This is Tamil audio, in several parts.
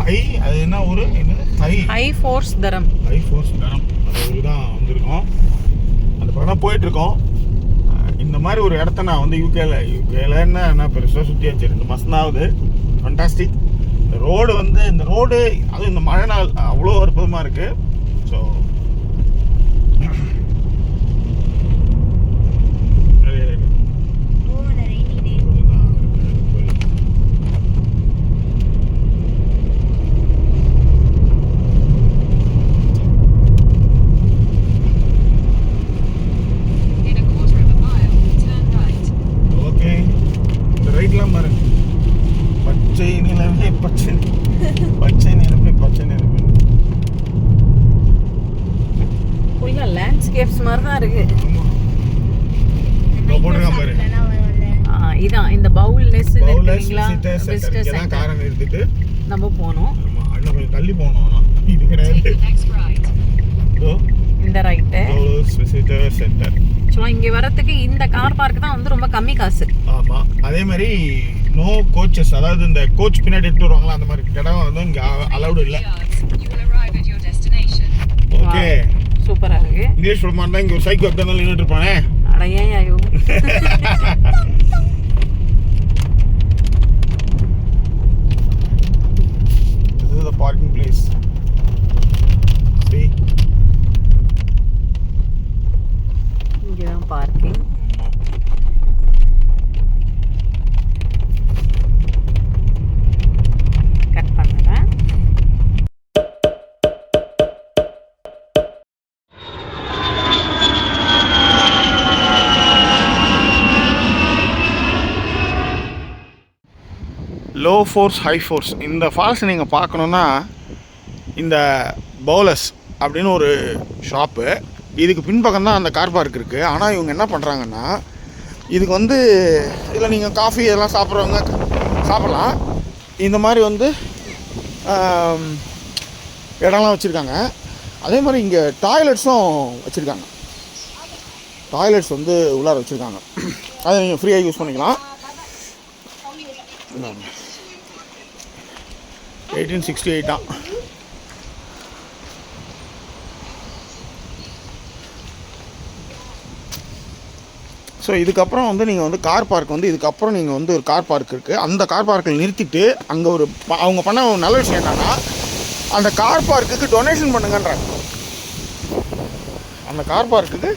ஹை அது என்ன ஊர் என்ன ஹை ஃபோர்ஸ் தரம் அந்த ஊர் தான் வந்திருக்கோம். அந்த பக்கம் போயிட்டுருக்கோம். இந்த மாதிரி ஒரு இடத்த நான் வந்து யூகேலன்னு நான் பெருசாக சுற்றியாச்சு 2 மாதம் தான் ஆகுது. ஃபண்டாஸ்டிக். இந்த ரோடு அதுவும் இந்த மழை நாள் அவ்வளோ அற்புதமாக இருக்குது. ஸோ லேண்ட்ஸ்கேப்ஸ் மாதிரி தான் இருக்கு. இதான் இந்த பவுல்லெஸ் நம்ம போனோம். தள்ளி போனோம். இது கிடையாது. இந்த ரைட்டு இங்க வரதுக்கு இந்த கார் பார்க் தான் வந்து ரொம்ப கம்மி காசு. ஆமா, அதே மாதிரி நோ கோச்சஸ், அதாவது இந்த கோச் பின்னாடி எடுத்து வருவாங்களா அந்த மாதிரி இடம் வந்து இங்க அலௌட் இல்ல. ஓகே, சூப்பரா இருக்கு. இங்கிலீஷ் சொல்ல மாட்டா இங்க ஒரு சைக்கோ அப்படியே நின்னுட்டு இருப்பானே. அட ஏன் ஐயோ. This is the parking place. See? இங்க தான் பார்க்கிங். கட் பண்ணுறேன். லோ ஃபோர்ஸ் ஹை ஃபோர்ஸ் இந்த ஃபால்ஸ் நீங்கள் பார்க்கணுன்னா இந்த பவுலஸ் அப்படின்னு ஒரு ஷாப்பு, இதுக்கு பின்பக்கம் தான் அந்த கார் பார்க் இருக்குது. ஆனால் இவங்க என்ன பண்ணுறாங்கன்னா, இதுக்கு வந்து இதில் நீங்கள் காஃபி இதெல்லாம் சாப்பிட்றவங்க சாப்பிட்லாம். இந்த மாதிரி வந்து இடம்லாம் வச்சுருக்காங்க. அதே மாதிரி இங்கே டாய்லெட்ஸும் வச்சுருக்காங்க. டாய்லெட்ஸ் வந்து உள்ளார வச்சுருக்காங்க. அதை நீங்கள் ஃப்ரீயாக யூஸ் பண்ணிக்கலாம். 1868 தான். ஸோ இதுக்கப்புறம் வந்து நீங்கள் வந்து கார் பார்க் வந்து இதுக்கப்புறம் நீங்கள் வந்து ஒரு கார் பார்க் இருக்குது. அந்த கார் பார்க்கில் நிறுத்திட்டு அங்கே அவங்க பண்ண ஒரு நல்ல விஷயம் என்னன்னா, அந்த கார் பார்க்குக்கு டொனேஷன் பண்ணுங்கன்றாங்க. அந்த கார் பார்க்குக்கு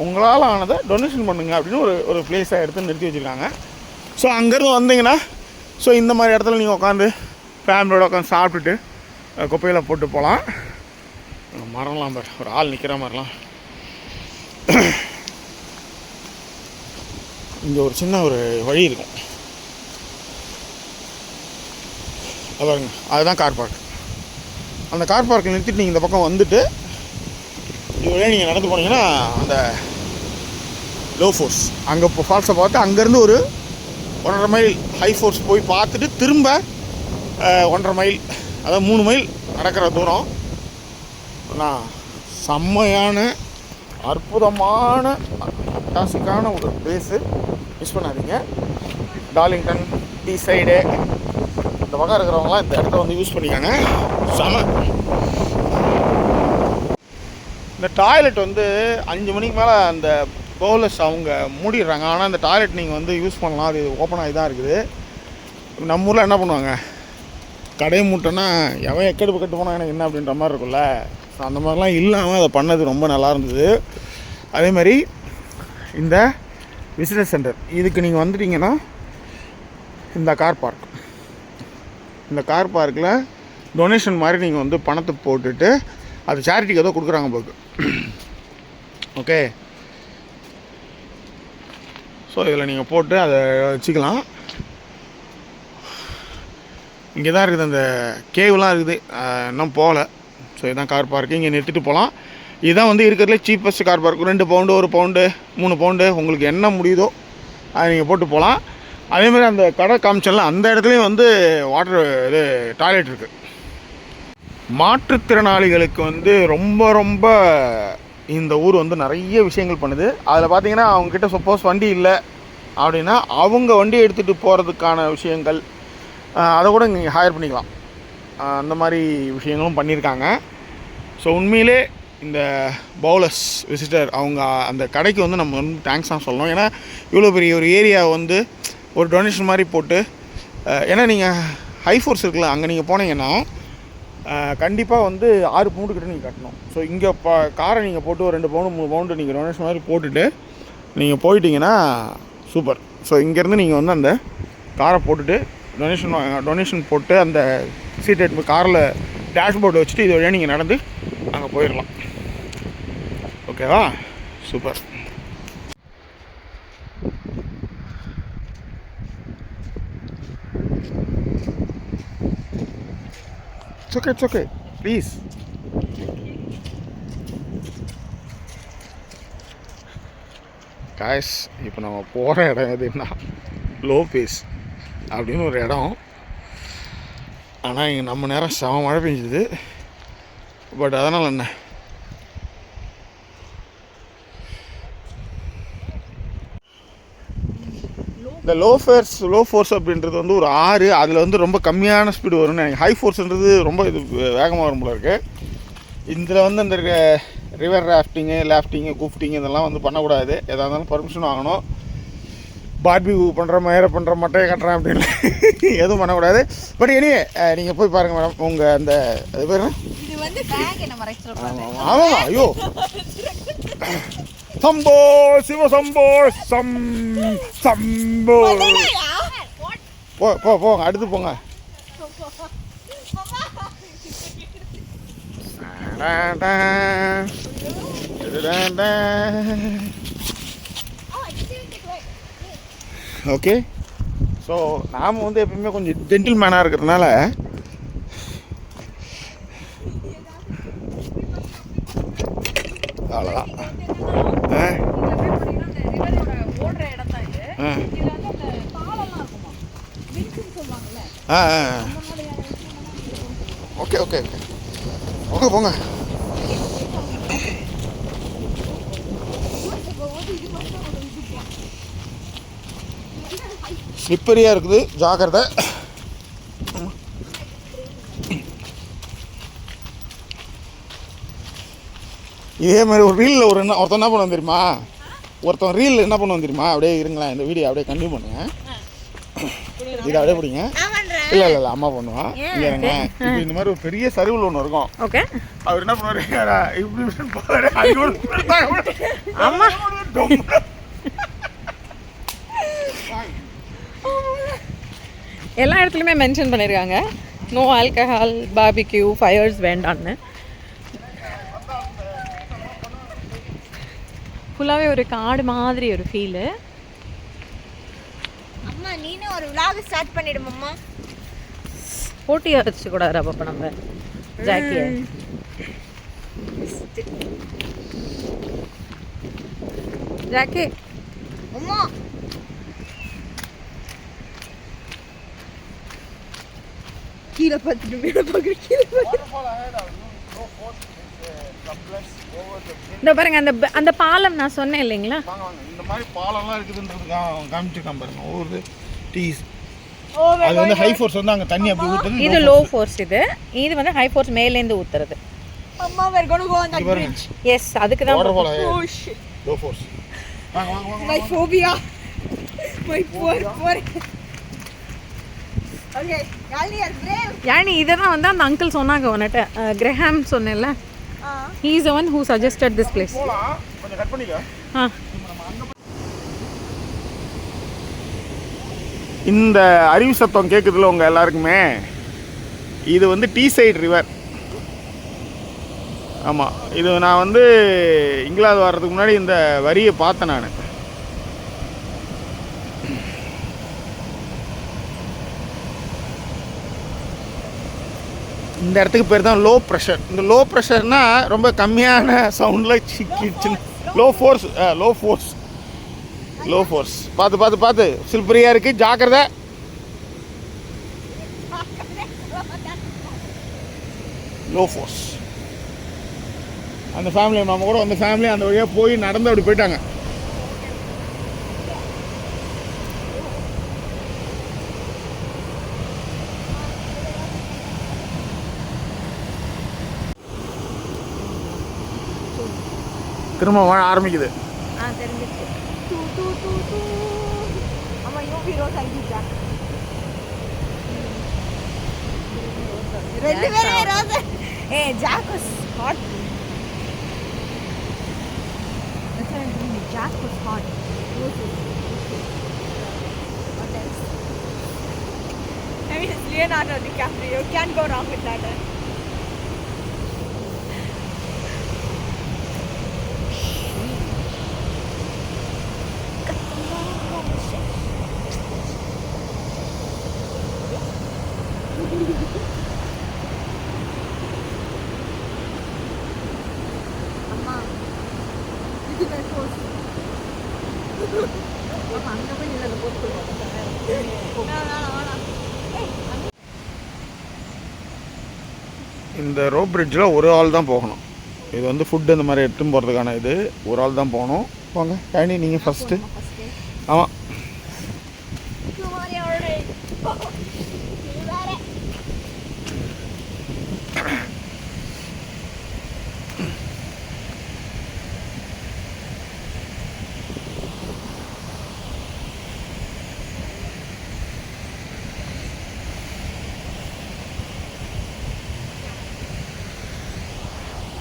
உங்களால் ஆனதை டொனேஷன் பண்ணுங்க அப்படின்னு ஒரு பிளேஸாக எடுத்து நிறுத்தி வச்சுருக்காங்க. ஸோ அங்கேருந்து வந்தீங்கன்னா, ஸோ இந்த மாதிரி இடத்துல நீங்கள் உட்காந்து ஃபேமிலியோட உட்காந்து சாப்பிட்டுட்டு குப்பையில் போட்டு போகலாம். மரம்லாம் பாரு, ஒரு ஆள் நிற்கிற மாதிரிலாம். இங்கே ஒரு சின்ன ஒரு வழி இருக்கும், பாருங்க, அதுதான் கார் பார்க். அந்த கார் பார்க்கில் நிறுத்திட்டு நீங்கள் இந்த பக்கம் வந்துட்டு இதுவரையும் நீங்கள் நடந்து போனீங்கன்னா அந்த லோ ஃபோர்ஸ் அங்கே இப்போ ஃபால்ஸை பார்த்து அங்கேருந்து ஒரு 1.5 மைல் ஹை ஃபோர்ஸ் போய் பார்த்துட்டு திரும்ப 1.5 மைல், அதாவது 3 மைல் நடக்கிற தூரம். ஆனால் செம்மையான அற்புதமான ஃபண்டாஸ்டிக்கான ஒரு பிளேஸு, மிஸ் பண்ணாதீங்க. டார்லிங்டன் டீ சைடு இந்த பக்கம் இருக்கிறவங்களாம் இந்த இடத்த வந்து யூஸ் பண்ணிக்காங்க. செம. இந்த டாய்லெட் வந்து 5 மணிக்கு மேலே அந்த பவுலர்ஸ் அவங்க மூடிடுறாங்க. ஆனால் இந்த டாய்லெட் நீங்கள் வந்து யூஸ் பண்ணலாம், அது ஓப்பன் ஆகி தான் இருக்குது. நம்ம ஊரில் என்ன பண்ணுவாங்க, கடையை மூட்டோன்னா எவன் எக்கெடுப்பு கட்டு போனால் எனக்கு என்ன அப்படின்ற மாதிரி இருக்கும்ல. ஸோ அந்த மாதிரிலாம் இல்லாமல் அதை பண்ணது ரொம்ப நல்லா இருந்தது. அதே மாதிரி இந்த விசிட்டர் சென்டர் இதுக்கு நீங்கள் வந்துட்டிங்கன்னா இந்த கார் பார்க்கில் டொனேஷன் மாதிரி நீங்கள் வந்து பணத்தை போட்டுட்டு அது சேரிட்டிக்கு ஏதோ கொடுக்குறாங்க போக்கு. ஓகே, ஸோ இதில் நீங்கள் போட்டு அதை வச்சுக்கலாம். இங்கே தான் இருக்குது, அந்த கேவ்லாம் இருக்குது, இன்னும் போகல. ஸோ இதுதான் கார் பார்க்கு, இங்கே நிறுத்திட்டு போகலாம். இதுதான் வந்து இருக்கிறதுலே cheapest car park. 2 pound 1 pound 3 pound உங்களுக்கு என்ன முடியுதோ அதை நீங்கள் போட்டு போகலாம். அதேமாதிரி அந்த கடை காமிச்சல அந்த இடத்துலையும் வந்து டாய்லெட் இருக்குது. மாற்றுத்திறனாளிகளுக்கு வந்து ரொம்ப ரொம்ப இந்த ஊர் வந்து நிறைய விஷயங்கள் பண்ணுது. அதில் பார்த்தீங்கன்னா அவங்கக்கிட்ட சப்போஸ் வண்டி இல்லை அப்படின்னா அவங்க வண்டி எடுத்துகிட்டு போகிறதுக்கான விஷயங்கள் அதை கூட நீங்கள் ஹையர் பண்ணிக்கலாம். அந்த மாதிரி விஷயங்களும் பண்ணியிருக்காங்க. ஸோ உண்மையிலே இந்த பவுலர்ஸ் விசிட்டர் அவங்க அந்த கடைக்கு வந்து நம்ம வந்து தேங்க்ஸ் தான் சொல்லணும். ஏன்னா இவ்வளோ பெரிய ஒரு ஏரியா வந்து ஒரு டொனேஷன் மாதிரி போட்டு, ஏன்னா நீங்கள் ஹை ஃபோர்ஸ் இருக்குல்ல, அங்கே நீங்கள் போனீங்கன்னா கண்டிப்பாக வந்து 6 பவுண்டு கிட்ட நீங்கள் கட்டணும். ஸோ இங்கே காரை நீங்கள் போட்டு ஒரு 2 பவுண்டு 3 பவுண்டு நீங்கள் டொனேஷன் மாதிரி போட்டுட்டு நீங்கள் போயிட்டீங்கன்னா சூப்பர். ஸோ இங்கேருந்து நீங்கள் வந்து அந்த காரை போட்டுட்டு டொனேஷன் போட்டு அந்த சீட் எடுத்து காரில் டேஷ்போர்டு வச்சுட்டு இது வழியாக நீங்கள் நடந்து அங்கே போயிடலாம். ஓகேவா? Super. It's okay. Please. Guys, இப்போ நம்ம போகிற இடம் எதுன்னா லோ பேஸ் அப்படின்னு ஒரு இடம். ஆனால் இங்கே நம்ம நேரம் செம மழை பெஞ்சுது. பட் அதனால் என்ன, இந்த லோ ஃபோர்ஸ் அப்படின்றது வந்து ஒரு ஆறு, அதில் வந்து ரொம்ப கம்மியான ஸ்பீடு வரும்னு எனக்கு. ஹை ஃபோர்ஸ்ன்றது ரொம்ப இது வேகமாக வரும் போல இருக்குது. இதில் வந்து அந்த ரிவர் லாஃப்டிங்கு கூஃப்டிங்கு இதெல்லாம் வந்து பண்ணக்கூடாது. எதாக இருந்தாலும் பர்மிஷன் வாங்கணும். பார்பிக்யூ பண்ணுற மயிரை பண்ணுற மட்டையை கட்டுறேன் அப்படின்னு எதுவும் பண்ணக்கூடாது. பட் இனி நீங்கள் போய் பாருங்கள் மேடம். உங்கள் அந்த அது பேர் ஆமாம். ஐயோ சம்போ சிவ சம்போ சம்போ. போங்க அடுத்து போங்க. ஓகே. ஸோ நாம் வந்து எப்பவுமே கொஞ்சம் ஜென்டில்மேனாக இருக்கிறதுனால அவ்வளோதான். ஓகே போங்க. ஸ்லிப்பரியாக இருக்குது, ஜாக்கிரதை. இதே மாதிரி ஒரு ரீலில் ஒருத்தன் என்ன பண்ணுவான் தெரியுமா? ரீலில் என்ன பண்ணுவான் தெரியுமா? அப்படியே இருங்களேன், இந்த வீடியோ அப்படியே கண்டினியூ பண்ணுங்க. இதை அப்படியே பிடிங்க. இல்லை அம்மா பண்ணுவான். இல்லைங்க, இப்போ இந்த மாதிரி ஒரு பெரிய சரிவில் ஒன்று இருக்கும். ஓகே. அவர் என்ன பண்ணுவார், எல்லா இடத்துலையுமே மென்ஷன் பண்ணியிருக்காங்க நோ ஆல்கஹால், பார்பிக்யூ, ஃபயர்ஸ் வேண்டான்னு. ஃபுல்லாகவே ஒரு காடு மாதிரி ஒரு ஃபீலு. அம்மா நீனே ஒரு vlog ஸ்டார்ட் பண்ணிடுமா? போட்டி வச்சு கூடாது அப்போ நம்ம ஜாக்கியை. ஜாக்கி அம்மா கீழே பார்த்துட்டு மேலே பார்க்குற கீழே இந்த பாருங்க அந்த பாலம் நான் சொன்னேன் இல்லைங்களா, இந்த மாதிரி பாலம்லாம் இருக்குதுன்றதுக்காக காமிச்சிருக்கான் பாருங்க. ஒவ்வொரு டீஸ் அது வந்து ஹை ஃபோர்ஸ் வந்து அங்கே தண்ணி அப்படி ஊற்றுது. இது லோ ஃபோர்ஸ், இது வந்து ஹை ஃபோர்ஸ் மேலேருந்து ஊற்றுறது. அம்மா we're going to go on that bridge. Yes, அதுக்கு தான் low force. My phobia. My poor. Okay, Yalini are brave. யானி இதெல்லாம் வந்து அந்த அங்கிள் சொன்னாங்க உன்கிட்ட, கிரஹாம் சொன்னேன்ல, he is the one who suggested this place. கொஞ்சம் கட் பண்ணிக்க. இந்த அருவி சத்தம் கேட்குதுல உங்கள் எல்லாருக்குமே, இது வந்து டீ சைடு ரிவர். ஆமாம், இது நான் வந்து இங்கிலாந்து வர்றதுக்கு முன்னாடி இந்த வரியை பார்த்தேன் நான். இந்த இடத்துக்கு பேர் தான் லோ ப்ரெஷர். இந்த லோ ப்ரெஷர்னால் ரொம்ப கம்மியான சவுண்டில் சிக்கிடுச்சுன்னு. லோ ஃபோர்ஸ் பார்த்து சில்பரியாக இருக்குது, ஜாக்கிரதை. Low force. அந்த ஃபேமிலி நம்ம கூட அந்த ஃபேமிலி அந்த வழியாக போய் நடந்து அப்படி போயிட்டாங்க. திரும்ப மழை ஆரம்பிக்குது. தெரிஞ்சிச்சு. டூ டூ டூ டூ. ஆமா யூவி ரோஸ் ஐடிச்சா. ரெண்டு பேரும் rays. Jack was hot. Jack was hot. Okay. What else? I mean, it's Leonardo DiCaprio. You can't go wrong with that. Amma, this is my horse. அங்கே போய் இல்லை போட்டு இந்த ரோப் பிரிட்ஜில் ஒரு ஆள் தான் போகணும். இது வந்து ஃபுட்டு இந்த மாதிரி எடுத்துன்னு போகிறதுக்கான இது ஒரு ஆள் தான் போகணும். போங்க கழனி நீங்கள் ஃபஸ்ட்டு. ஆமாம்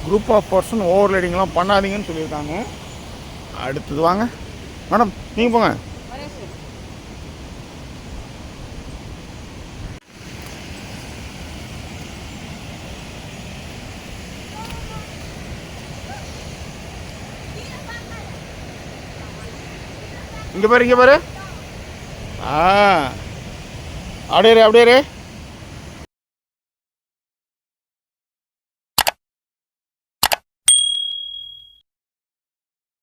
குரூப் ஆஃப் பர்சன் ஓவர்ரைடிங்லாம் பண்ணாதீங்கன்னு சொல்லியிருக்காங்க. அடுத்தது வாங்க மேடம், நீங்கள் போங்க. இங்கே பாரு, இங்கே பாரு. அப்படியே அப்படியே